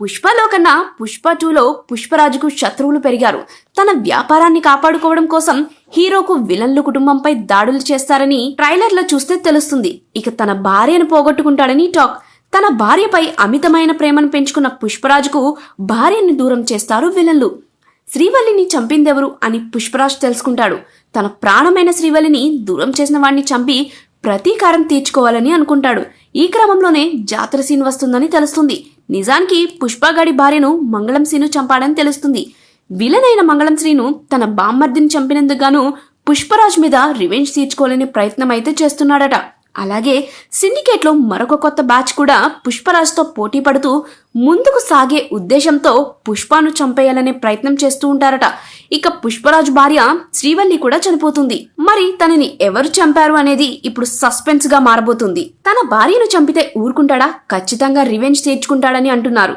పుష్పలో కన్నా పుష్ప 2లో పుష్పరాజుకు శత్రువులు పెరిగారు. తన వ్యాపారాన్ని కాపాడుకోవడం కోసం హీరోకు విలన్లు కుటుంబంపై దాడులు చేస్తారని ట్రైలర్లో చూస్తే తెలుస్తుంది. ఇక తన భార్యను పోగొట్టుకుంటాడని టాక్. తన భార్యపై అమితమైన ప్రేమను పెంచుకున్న పుష్పరాజుకు భార్యను దూరం చేస్తారు విలన్లు. శ్రీవల్లిని చంపిందెవరు అని పుష్పరాజ్ తెలుసుకుంటాడు. తన ప్రాణమైన శ్రీవల్లిని దూరం చేసిన వాడిని చంపి ప్రతీకారం తీర్చుకోవాలని అనుకుంటాడు. ఈ క్రమంలోనే జాతర సీన్ వస్తుందని తెలుస్తుంది. నిజానికి పుష్పగాడి భార్యను మంగళం శ్రీను చంపాడని తెలుస్తుంది. విలన్ అయిన మంగళం శ్రీను తన బామ్మర్దిని చంపినందుకు గాను పుష్పరాజ్ మీద రివెంజ్ తీర్చుకోవాలని ప్రయత్నం అయితే చేస్తున్నాడట. అలాగే సిండికేట్లో మరొక కొత్త బ్యాచ్ కూడా పుష్పరాజ్తో పోటీ పడుతూ ముందుకు సాగే ఉద్దేశంతో పుష్పను చంపేయాలనే ప్రయత్నం చేస్తూ ఉంటారట. ఇక పుష్పరాజ్ భార్య శ్రీవల్లి కూడా చనిపోతుంది. మరి తనని ఎవరు చంపారు అనేది ఇప్పుడు సస్పెన్స్ గా మారబోతుంది. తన భార్యను చంపితే ఊరుకుంటాడా? ఖచ్చితంగా రివెంజ్ తీర్చుకుంటాడని అంటున్నారు.